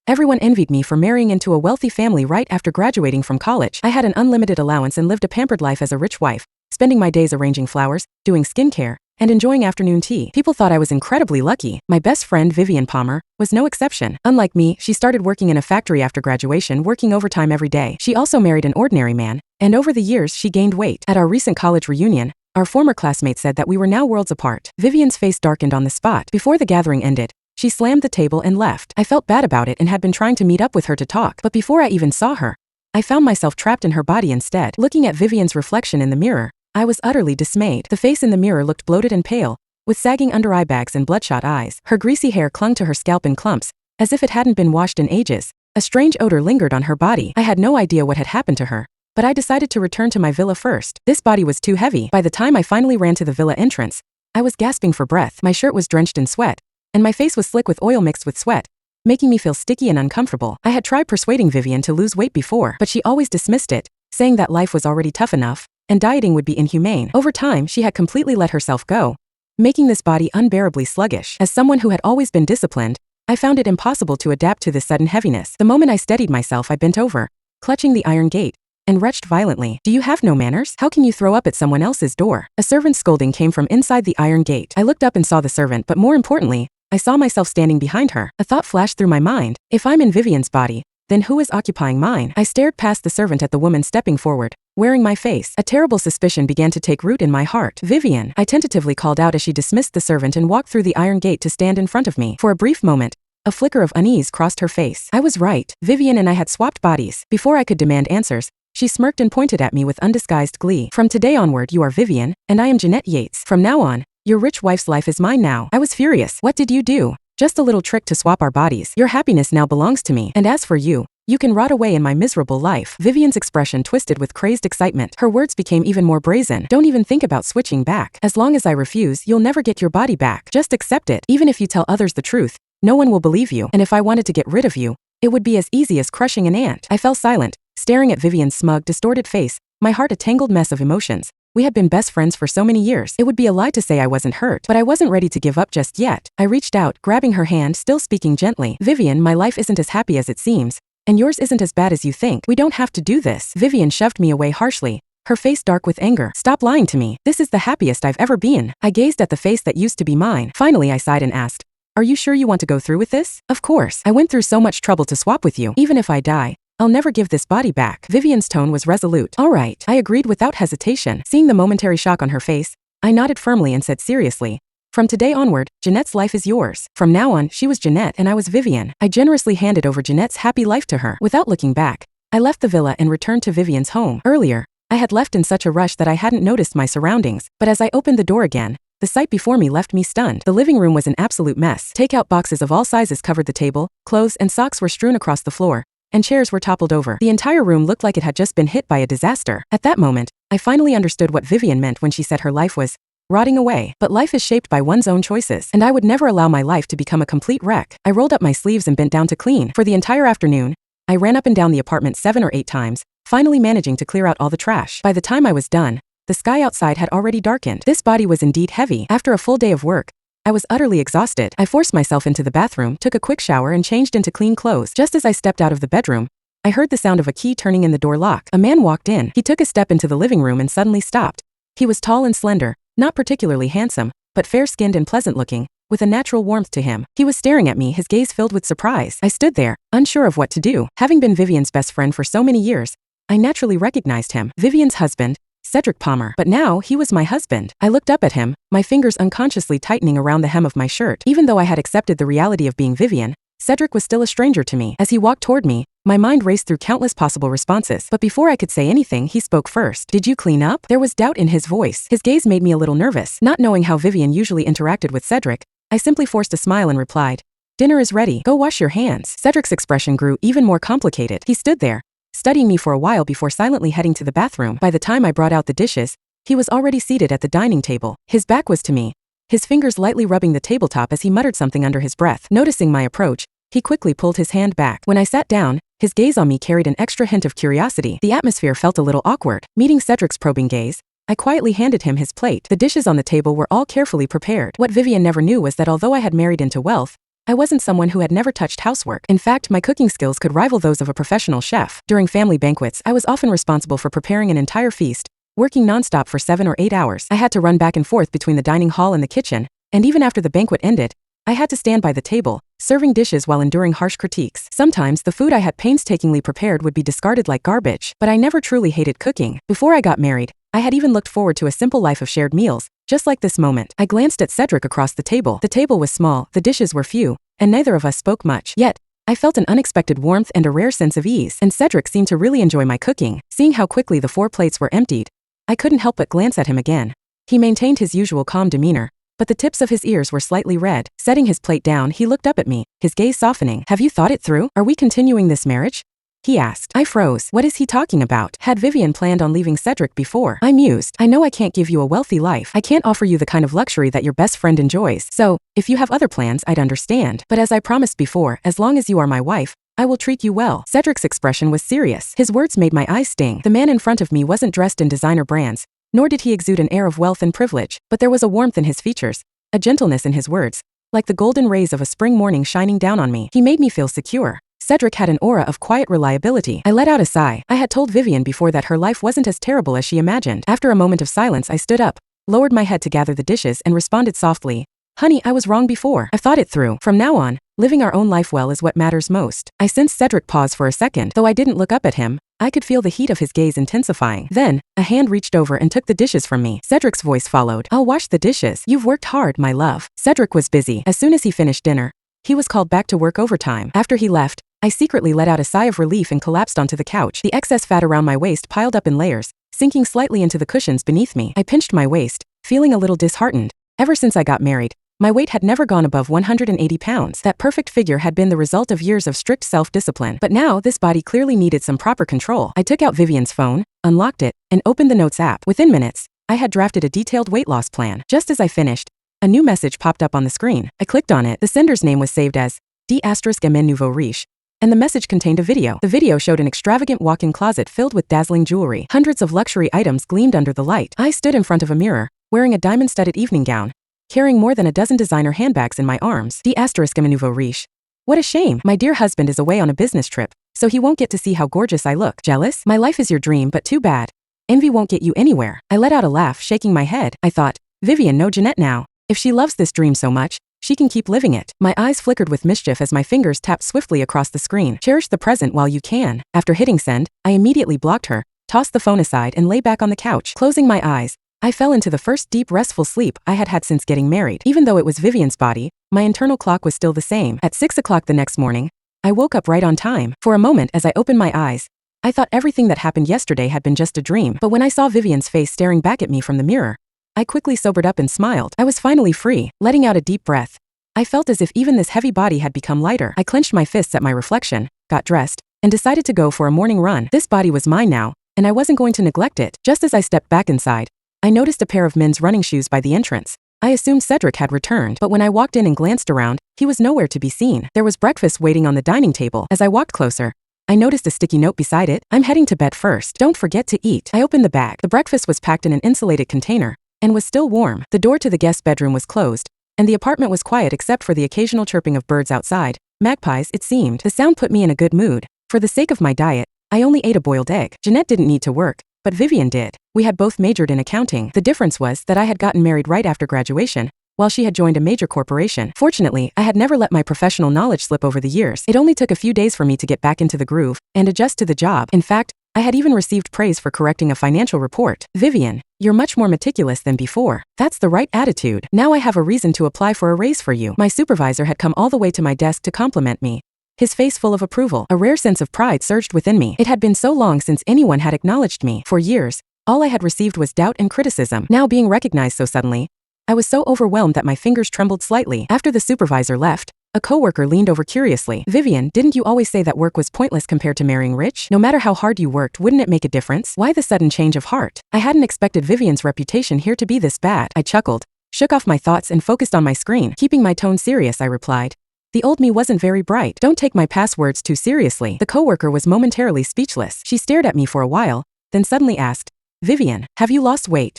Everyone envied me for marrying into a wealthy family right after graduating from college. I had an unlimited allowance and lived a pampered life as a rich wife, spending my days arranging flowers, doing skincare, and enjoying afternoon tea. People thought I was incredibly lucky. My best friend, Vivian Palmer, was no exception. Unlike me, she started working in a factory after graduation, working overtime every day. She also married an ordinary man, and over the years she gained weight. At our recent college reunion, our former classmate said that we were now worlds apart. Vivian's face darkened on the spot. Before the gathering ended, she slammed the table and left. I felt bad about it and had been trying to meet up with her to talk, but before I even saw her, I found myself trapped in her body instead. Looking at Vivian's reflection in the mirror, I was utterly dismayed. The face in the mirror looked bloated and pale, with sagging under-eye bags and bloodshot eyes. Her greasy hair clung to her scalp in clumps, as if it hadn't been washed in ages. A strange odor lingered on her body. I had no idea what had happened to her, but I decided to return to my villa first. This body was too heavy. By the time I finally ran to the villa entrance, I was gasping for breath. My shirt was drenched in sweat, and my face was slick with oil mixed with sweat, making me feel sticky and uncomfortable. I had tried persuading Vivian to lose weight before, but she always dismissed it, saying that life was already tough enough, and dieting would be inhumane. Over time, she had completely let herself go, making this body unbearably sluggish. As someone who had always been disciplined, I found it impossible to adapt to this sudden heaviness. The moment I steadied myself, I bent over, clutching the iron gate, and retched violently. "Do you have no manners? How can you throw up at someone else's door?" A servant's scolding came from inside the iron gate. I looked up and saw the servant, but more importantly, I saw myself standing behind her. A thought flashed through my mind. If I'm in Vivian's body, then who is occupying mine? I stared past the servant at the woman stepping forward, wearing my face. A terrible suspicion began to take root in my heart. "Vivian," I tentatively called out as she dismissed the servant and walked through the iron gate to stand in front of me. For a brief moment, a flicker of unease crossed her face. I was right. Vivian and I had swapped bodies. Before I could demand answers, she smirked and pointed at me with undisguised glee. "From today onward, you are Vivian, and I am Jeanette Yates. From now on, your rich wife's life is mine now." I was furious. "What did you do?" "Just a little trick to swap our bodies. Your happiness now belongs to me. And as for you, you can rot away in my miserable life." Vivian's expression twisted with crazed excitement. Her words became even more brazen. "Don't even think about switching back. As long as I refuse, you'll never get your body back. Just accept it. Even if you tell others the truth, no one will believe you. And if I wanted to get rid of you, it would be as easy as crushing an ant." I fell silent, staring at Vivian's smug, distorted face, my heart a tangled mess of emotions. We had been best friends for so many years. It would be a lie to say I wasn't hurt, but I wasn't ready to give up just yet. I reached out, grabbing her hand, still speaking gently. "Vivian, my life isn't as happy as it seems, and yours isn't as bad as you think. We don't have to do this." Vivian shoved me away harshly, her face dark with anger. "Stop lying to me. This is the happiest I've ever been." I gazed at the face that used to be mine. Finally, I sighed and asked, "Are you sure you want to go through with this?" "Of course. I went through so much trouble to swap with you. Even if I die, I'll never give this body back." Vivian's tone was resolute. "All right," I agreed without hesitation. Seeing the momentary shock on her face, I nodded firmly and said seriously, "From today onward, Jeanette's life is yours." From now on, she was Jeanette and I was Vivian. I generously handed over Jeanette's happy life to her. Without looking back, I left the villa and returned to Vivian's home. Earlier, I had left in such a rush that I hadn't noticed my surroundings, but as I opened the door again, the sight before me left me stunned. The living room was an absolute mess. Takeout boxes of all sizes covered the table, clothes and socks were strewn across the floor, and chairs were toppled over. The entire room looked like it had just been hit by a disaster. At that moment, I finally understood what Vivian meant when she said her life was rotting away. But life is shaped by one's own choices, and I would never allow my life to become a complete wreck. I rolled up my sleeves and bent down to clean. For the entire afternoon, I ran up and down the apartment 7 or 8 times, finally managing to clear out all the trash. By the time I was done, the sky outside had already darkened. This body was indeed heavy. After a full day of work, I was utterly exhausted. I forced myself into the bathroom, took a quick shower and changed into clean clothes. Just as I stepped out of the bedroom, I heard the sound of a key turning in the door lock. A man walked in. He took a step into the living room and suddenly stopped. He was tall and slender, not particularly handsome, but fair-skinned and pleasant-looking, with a natural warmth to him. He was staring at me, his gaze filled with surprise. I stood there, unsure of what to do. Having been Vivian's best friend for so many years, I naturally recognized him. Vivian's husband, Cedric Palmer. But now, he was my husband. I looked up at him, my fingers unconsciously tightening around the hem of my shirt. Even though I had accepted the reality of being Vivian, Cedric was still a stranger to me. As he walked toward me, my mind raced through countless possible responses. But before I could say anything, he spoke first. "Did you clean up?" There was doubt in his voice. His gaze made me a little nervous. Not knowing how Vivian usually interacted with Cedric, I simply forced a smile and replied, "Dinner is ready. Go wash your hands." Cedric's expression grew even more complicated. He stood there, studying me for a while before silently heading to the bathroom. By the time I brought out the dishes, he was already seated at the dining table. His back was to me, his fingers lightly rubbing the tabletop as he muttered something under his breath. Noticing my approach, he quickly pulled his hand back. When I sat down, his gaze on me carried an extra hint of curiosity. The atmosphere felt a little awkward. Meeting Cedric's probing gaze, I quietly handed him his plate. The dishes on the table were all carefully prepared. What Vivian never knew was that although I had married into wealth, I wasn't someone who had never touched housework. In fact, my cooking skills could rival those of a professional chef. During family banquets, I was often responsible for preparing an entire feast. Working nonstop for 7 or 8 hours, I had to run back and forth between the dining hall and the kitchen, and even after the banquet ended, I had to stand by the table, serving dishes while enduring harsh critiques. Sometimes the food I had painstakingly prepared would be discarded like garbage, but I never truly hated cooking. Before I got married, I had even looked forward to a simple life of shared meals, just like this moment. I glanced at Cedric across the table. The table was small, the dishes were few, and neither of us spoke much. Yet, I felt an unexpected warmth and a rare sense of ease, and Cedric seemed to really enjoy my cooking. Seeing how quickly the 4 plates were emptied, I couldn't help but glance at him again. He maintained his usual calm demeanor, but the tips of his ears were slightly red. Setting his plate down, he looked up at me, his gaze softening. "Have you thought it through? Are we continuing this marriage?" he asked. I froze. What is he talking about? Had Vivian planned on leaving Cedric before? I mused. "I know I can't give you a wealthy life. I can't offer you the kind of luxury that your best friend enjoys. So, if you have other plans, I'd understand. But as I promised before, as long as you are my wife, I will treat you well." Cedric's expression was serious. His words made my eyes sting. The man in front of me wasn't dressed in designer brands, nor did he exude an air of wealth and privilege, but there was a warmth in his features, a gentleness in his words, like the golden rays of a spring morning shining down on me. He made me feel secure. Cedric had an aura of quiet reliability. I let out a sigh. I had told Vivian before that her life wasn't as terrible as she imagined. After a moment of silence, I stood up, lowered my head to gather the dishes, and responded softly, "Honey, I was wrong before. I've thought it through. From now on, living our own life well is what matters most." I sensed Cedric pause for a second. Though I didn't look up at him, I could feel the heat of his gaze intensifying. Then, a hand reached over and took the dishes from me. Cedric's voice followed. "I'll wash the dishes. You've worked hard, my love." Cedric was busy. As soon as he finished dinner, he was called back to work overtime. After he left, I secretly let out a sigh of relief and collapsed onto the couch. The excess fat around my waist piled up in layers, sinking slightly into the cushions beneath me. I pinched my waist, feeling a little disheartened. Ever since I got married, my weight had never gone above 180 pounds. That perfect figure had been the result of years of strict self-discipline. But now, this body clearly needed some proper control. I took out Vivian's phone, unlocked it, and opened the Notes app. Within minutes, I had drafted a detailed weight loss plan. Just as I finished, a new message popped up on the screen. I clicked on it. The sender's name was saved as d***men nouveau riche, and the message contained a video. The video showed an extravagant walk-in closet filled with dazzling jewelry. Hundreds of luxury items gleamed under the light. I stood in front of a mirror, wearing a diamond-studded evening gown, carrying more than a dozen designer handbags in my arms. D***men nouveau riche. What a shame. My dear husband is away on a business trip, so he won't get to see how gorgeous I look. Jealous? My life is your dream, but too bad. Envy won't get you anywhere. I let out a laugh, shaking my head. I thought, Vivian, no Jeanette now. If she loves this dream so much, she can keep living it. My eyes flickered with mischief as my fingers tapped swiftly across the screen. Cherish the present while you can. After hitting send, I immediately blocked her, tossed the phone aside, and lay back on the couch. Closing my eyes, I fell into the first deep, restful sleep I had had since getting married. Even though it was Vivian's body, my internal clock was still the same. At 6 o'clock the next morning, I woke up right on time. For a moment, as I opened my eyes, I thought everything that happened yesterday had been just a dream. But when I saw Vivian's face staring back at me from the mirror, I quickly sobered up and smiled. I was finally free, letting out a deep breath. I felt as if even this heavy body had become lighter. I clenched my fists at my reflection, got dressed, and decided to go for a morning run. This body was mine now, and I wasn't going to neglect it. Just as I stepped back inside, I noticed a pair of men's running shoes by the entrance. I assumed Cedric had returned, but when I walked in and glanced around, he was nowhere to be seen. There was breakfast waiting on the dining table. As I walked closer, I noticed a sticky note beside it. "I'm heading to bed first. Don't forget to eat." I opened the bag. The breakfast was packed in an insulated container and was still warm. The door to the guest bedroom was closed, and the apartment was quiet except for the occasional chirping of birds outside. Magpies, it seemed. The sound put me in a good mood. For the sake of my diet, I only ate a boiled egg. Jeanette didn't need to work, but Vivian did. We had both majored in accounting. The difference was that I had gotten married right after graduation, while she had joined a major corporation. Fortunately, I had never let my professional knowledge slip over the years. It only took a few days for me to get back into the groove and adjust to the job. In fact, I had even received praise for correcting a financial report. "Vivian, you're much more meticulous than before. That's the right attitude. Now I have a reason to apply for a raise for you." My supervisor had come all the way to my desk to compliment me, his face full of approval. A rare sense of pride surged within me. It had been so long since anyone had acknowledged me. For years, all I had received was doubt and criticism. Now being recognized so suddenly, I was so overwhelmed that my fingers trembled slightly. After the supervisor left, a coworker leaned over curiously. "Vivian, didn't you always say that work was pointless compared to marrying rich? No matter how hard you worked, wouldn't it make a difference? Why the sudden change of heart?" I hadn't expected Vivian's reputation here to be this bad. I chuckled, shook off my thoughts, and focused on my screen. Keeping my tone serious, I replied, "The old me wasn't very bright. Don't take my past words too seriously." The coworker was momentarily speechless. She stared at me for a while, then suddenly asked, "Vivian, have you lost weight?"